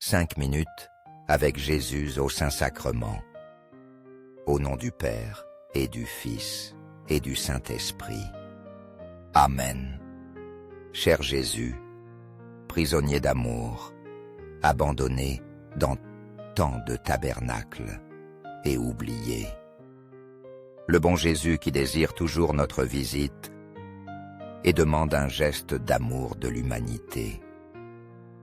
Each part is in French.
5 minutes avec Jésus au Saint-Sacrement. Au nom du Père, et du Fils, et du Saint-Esprit. Amen. Cher Jésus, prisonnier d'amour, abandonné dans tant de tabernacles et oublié. Le bon Jésus qui désire toujours notre visite et demande un geste d'amour de l'humanité.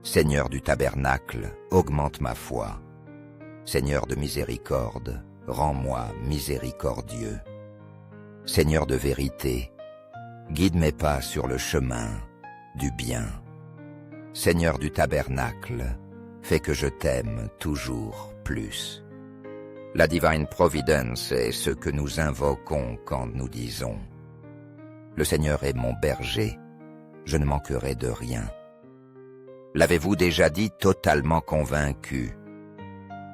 Seigneur du tabernacle, augmente ma foi. Seigneur de miséricorde, rends-moi miséricordieux. Seigneur de vérité, guide mes pas sur le chemin du bien. Seigneur du tabernacle, fais que je t'aime toujours plus. La Divine Providence est ce que nous invoquons quand nous disons « Le Seigneur est mon berger, je ne manquerai de rien ». L'avez-vous déjà dit totalement convaincu?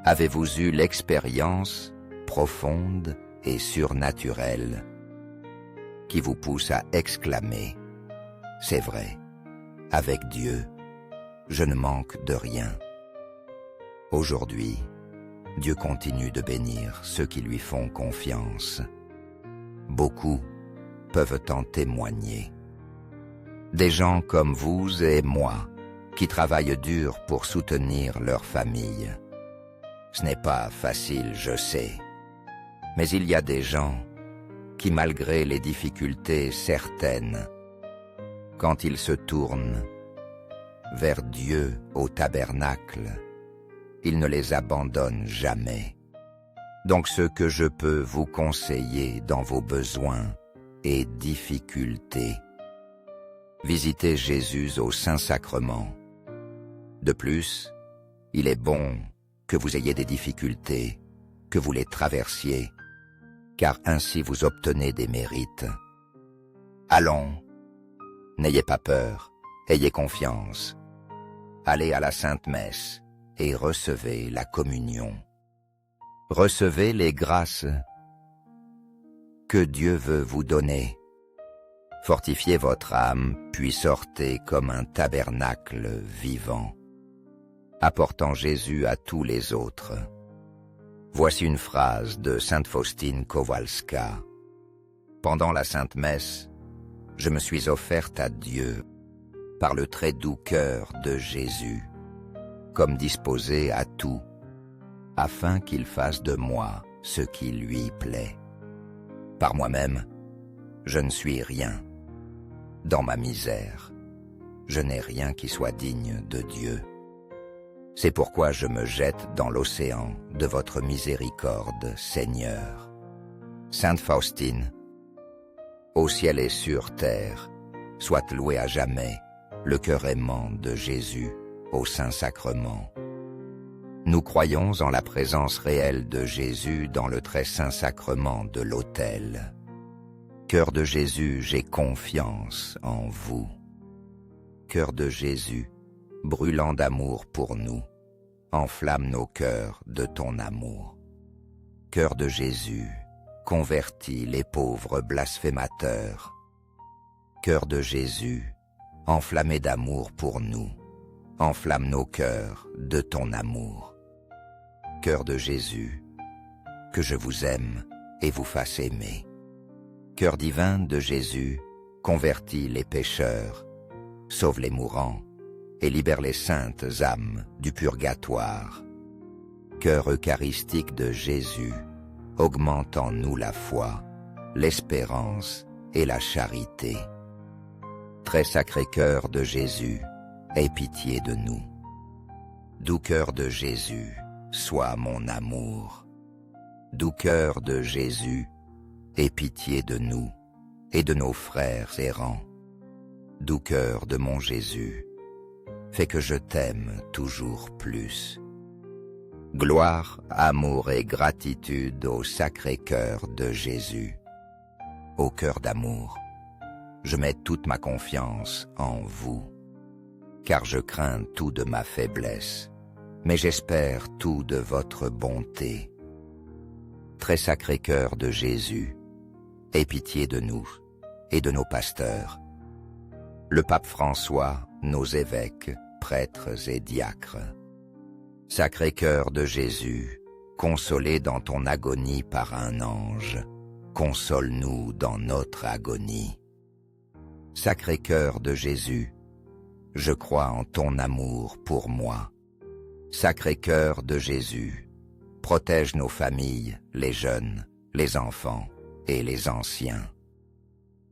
Avez-vous eu l'expérience profonde et surnaturelle qui vous pousse à exclamer « C'est vrai, avec Dieu, je ne manque de rien ». Aujourd'hui, Dieu continue de bénir ceux qui lui font confiance. Beaucoup peuvent en témoigner. Des gens comme vous et moi, qui travaillent dur pour soutenir leur famille. Ce n'est pas facile, je sais, mais il y a des gens qui, malgré les difficultés certaines, quand ils se tournent vers Dieu au tabernacle, ils ne les abandonnent jamais. Donc ce que je peux vous conseiller dans vos besoins et difficultés, visitez Jésus au Saint-Sacrement. De plus, il est bon que vous ayez des difficultés, que vous les traversiez, car ainsi vous obtenez des mérites. Allons, n'ayez pas peur, ayez confiance. Allez à la Sainte Messe et recevez la communion. Recevez les grâces que Dieu veut vous donner. Fortifiez votre âme, puis sortez comme un tabernacle vivant, apportant Jésus à tous les autres. Voici une phrase de Sainte Faustine Kowalska. Pendant la Sainte Messe, je me suis offerte à Dieu par le très doux cœur de Jésus, comme disposé à tout, afin qu'il fasse de moi ce qui lui plaît. Par moi-même, je ne suis rien. Dans ma misère, je n'ai rien qui soit digne de Dieu. C'est pourquoi je me jette dans l'océan de votre miséricorde, Seigneur. Sainte Faustine, au ciel et sur terre, soit loué à jamais le cœur aimant de Jésus au Saint-Sacrement. Nous croyons en la présence réelle de Jésus dans le très saint sacrement de l'autel. Cœur de Jésus, j'ai confiance en vous. Cœur de Jésus, brûlant d'amour pour nous, enflamme nos cœurs de ton amour. Cœur de Jésus, convertis les pauvres blasphémateurs. Cœur de Jésus, enflammé d'amour pour nous, enflamme nos cœurs de ton amour. Cœur de Jésus, que je vous aime et vous fasse aimer. Cœur divin de Jésus, convertis les pécheurs, sauve les mourants et libère les saintes âmes du purgatoire. Cœur eucharistique de Jésus, augmente en nous la foi, l'espérance et la charité. Très sacré cœur de Jésus, aie pitié de nous. Doux cœur de Jésus, sois mon amour. Doux cœur de Jésus, aie pitié de nous et de nos frères errants. Doux cœur de mon Jésus, fais que je t'aime toujours plus. Gloire, amour et gratitude au sacré cœur de Jésus. Ô cœur d'amour, je mets toute ma confiance en vous, car je crains tout de ma faiblesse, mais j'espère tout de votre bonté. Très sacré cœur de Jésus, aie pitié de nous et de nos pasteurs, le pape François, nos évêques, prêtres et diacres. Sacré-Cœur de Jésus, consolé dans ton agonie par un ange, console-nous dans notre agonie. Sacré-Cœur de Jésus, je crois en ton amour pour moi. Sacré-Cœur de Jésus, protège nos familles, les jeunes, les enfants et les anciens.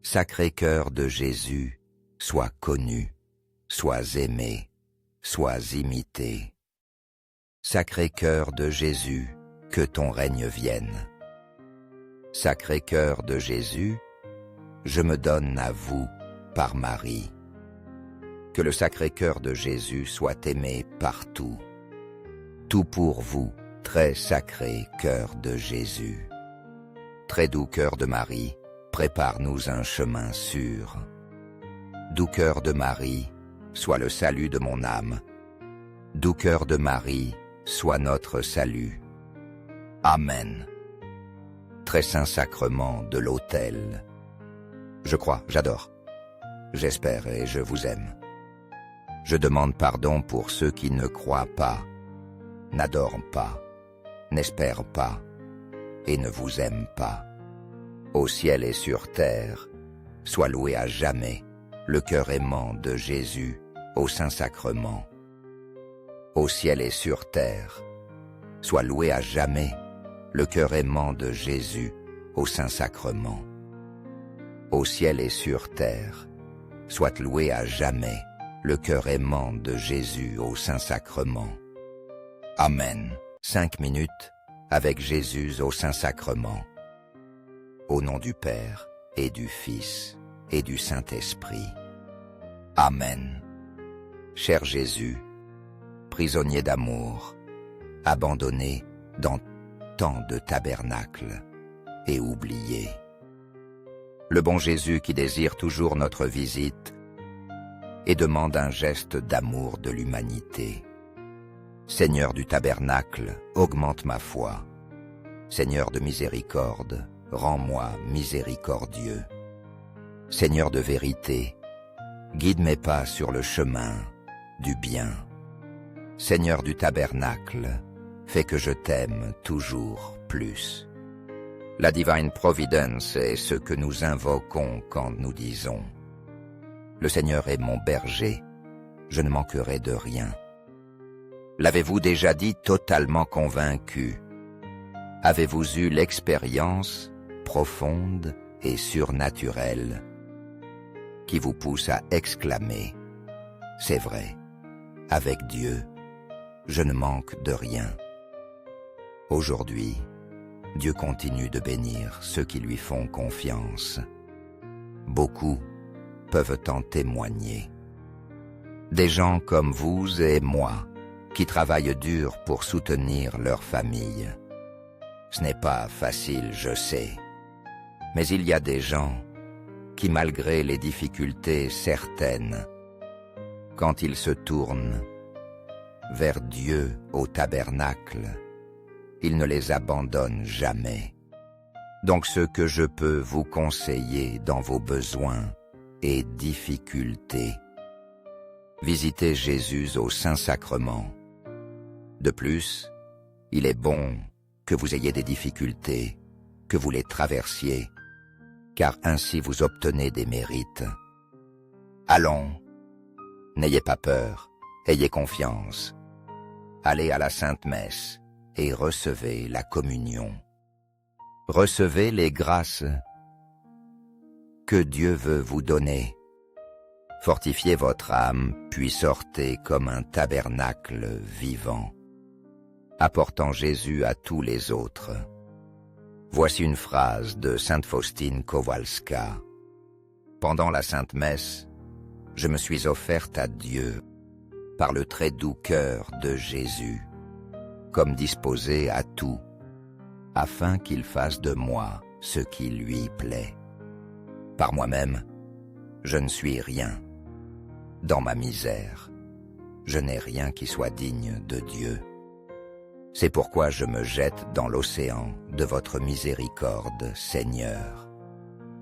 Sacré-Cœur de Jésus, sois connu, sois aimé, sois imité. Sacré-Cœur de Jésus, que ton règne vienne. Sacré-Cœur de Jésus, je me donne à vous par Marie. Que le Sacré-Cœur de Jésus soit aimé partout. Tout pour vous, très sacré Cœur de Jésus. Très doux Cœur de Marie, prépare-nous un chemin sûr. Doux Cœur de Marie, sois le salut de mon âme. Doux Cœur de Marie, sois notre salut. Amen. Très saint sacrement de l'autel. Je crois, j'adore. J'espère et je vous aime. Je demande pardon pour ceux qui ne croient pas, n'adorent pas, n'espèrent pas et ne vous aiment pas. Au ciel et sur terre, soit loué à jamais le cœur aimant de Jésus au Saint-Sacrement. Au ciel et sur terre, soit loué à jamais le cœur aimant de Jésus au Saint-Sacrement. Au ciel et sur terre, soit loué à jamais le cœur aimant de Jésus au Saint-Sacrement. Amen. 5 minutes avec Jésus au Saint-Sacrement. Au nom du Père et du Fils et du Saint-Esprit. Amen. Cher Jésus, prisonnier d'amour, abandonné dans tant de tabernacles et oublié. Le bon Jésus qui désire toujours notre visite et demande un geste d'amour de l'humanité. Seigneur du tabernacle, augmente ma foi. Seigneur de miséricorde, rends-moi miséricordieux. Seigneur de vérité, guide mes pas sur le chemin du bien. Seigneur du tabernacle, fais que je t'aime toujours plus. La Divine Providence est ce que nous invoquons quand nous disons « Le Seigneur est mon berger, je ne manquerai de rien ». L'avez-vous déjà dit totalement convaincu? Avez-vous eu l'expérience profonde et surnaturelle qui vous pousse à exclamer « C'est vrai, avec Dieu, je ne manque de rien ». Aujourd'hui, Dieu continue de bénir ceux qui lui font confiance. Beaucoup peuvent en témoigner. Des gens comme vous et moi, qui travaillent dur pour soutenir leur famille. Ce n'est pas facile, je sais, mais il y a des gens qui, malgré les difficultés certaines, quand ils se tournent vers Dieu au tabernacle, ils ne les abandonnent jamais. Donc ce que je peux vous conseiller dans vos besoins et difficultés, visitez Jésus au Saint-Sacrement. De plus, il est bon que vous ayez des difficultés, que vous les traversiez, car ainsi vous obtenez des mérites. Allons, n'ayez pas peur, ayez confiance. Allez à la Sainte Messe et recevez la communion. Recevez les grâces que Dieu veut vous donner. Fortifiez votre âme, puis sortez comme un tabernacle vivant, apportant Jésus à tous les autres. Voici une phrase de Sainte Faustine Kowalska. Pendant la Sainte Messe, je me suis offerte à Dieu par le très doux cœur de Jésus, comme disposé à tout, afin qu'il fasse de moi ce qui lui plaît. Par moi-même, je ne suis rien. Dans ma misère, je n'ai rien qui soit digne de Dieu. C'est pourquoi je me jette dans l'océan de votre miséricorde, Seigneur.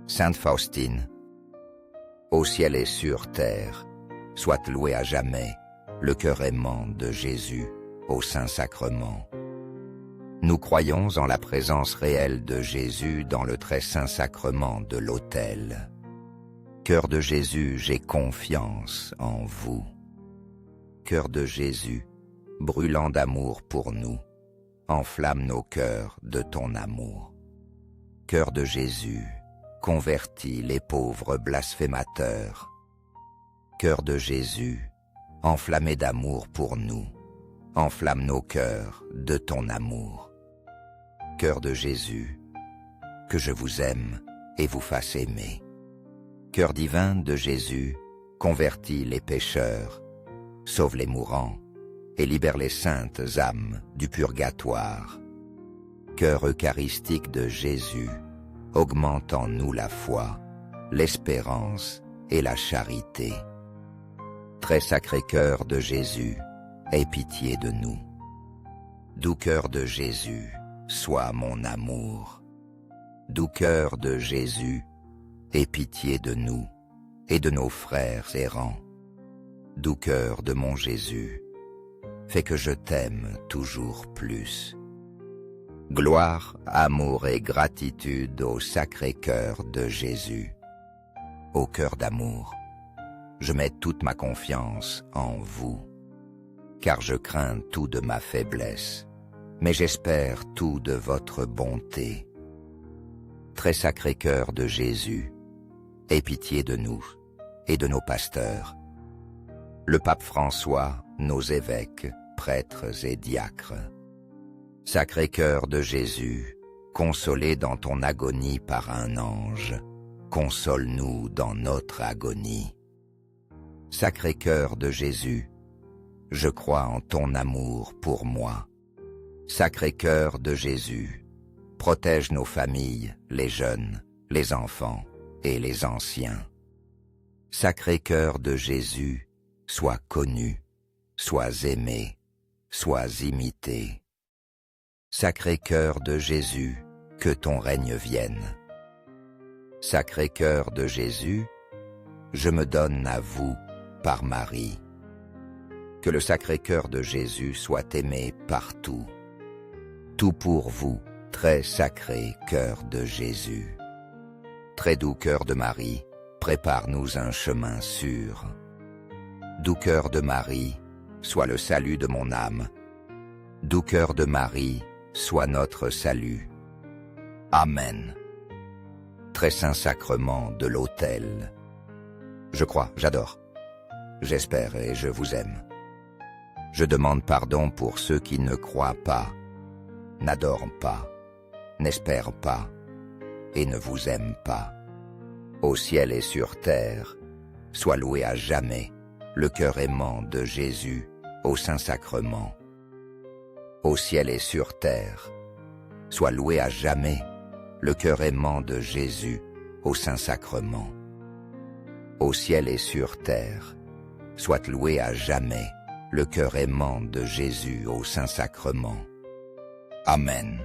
Sainte Faustine, au ciel et sur terre, soit loué à jamais le cœur aimant de Jésus au Saint-Sacrement. Nous croyons en la présence réelle de Jésus dans le très saint sacrement de l'autel. Cœur de Jésus, j'ai confiance en vous. Cœur de Jésus, brûlant d'amour pour nous, enflamme nos cœurs de ton amour. Cœur de Jésus, convertis les pauvres blasphémateurs. Cœur de Jésus, enflammé d'amour pour nous, enflamme nos cœurs de ton amour. Cœur de Jésus, que je vous aime et vous fasse aimer. Cœur divin de Jésus, convertis les pécheurs, sauve les mourants et libère les saintes âmes du purgatoire. Cœur eucharistique de Jésus, augmente en nous la foi, l'espérance et la charité. Très sacré cœur de Jésus, aie pitié de nous. Doux cœur de Jésus, sois mon amour. Doux cœur de Jésus, aie pitié de nous et de nos frères errants. Doux cœur de mon Jésus, fais que je t'aime toujours plus. Gloire, amour et gratitude au sacré cœur de Jésus. Ô cœur d'amour, je mets toute ma confiance en vous, car je crains tout de ma faiblesse, mais j'espère tout de votre bonté. Très sacré cœur de Jésus, aie pitié de nous et de nos pasteurs, le pape François, nos évêques, prêtres et diacres. Sacré cœur de Jésus, consolé dans ton agonie par un ange, console-nous dans notre agonie. Sacré cœur de Jésus, je crois en ton amour pour moi. Sacré cœur de Jésus, protège nos familles, les jeunes, les enfants et les anciens. Sacré cœur de Jésus, sois connu, sois aimé, sois imité. Sacré cœur de Jésus, que ton règne vienne. Sacré cœur de Jésus, je me donne à vous par Marie. Que le sacré cœur de Jésus soit aimé partout. Tout pour vous, très sacré cœur de Jésus. Très doux cœur de Marie, prépare-nous un chemin sûr. Doux cœur de Marie, sois le salut de mon âme. Doux cœur de Marie, sois notre salut. Amen. Très saint sacrement de l'autel. Je crois, j'adore. J'espère et je vous aime. Je demande pardon pour ceux qui ne croient pas, n'adorent pas, n'espèrent pas et ne vous aiment pas. Au ciel et sur terre, soit loué à jamais le cœur aimant de Jésus au Saint-Sacrement. Au ciel et sur terre, soit loué à jamais le cœur aimant de Jésus au Saint-Sacrement. Au ciel et sur terre, soit loué à jamais le cœur aimant de Jésus au Saint-Sacrement. Amen.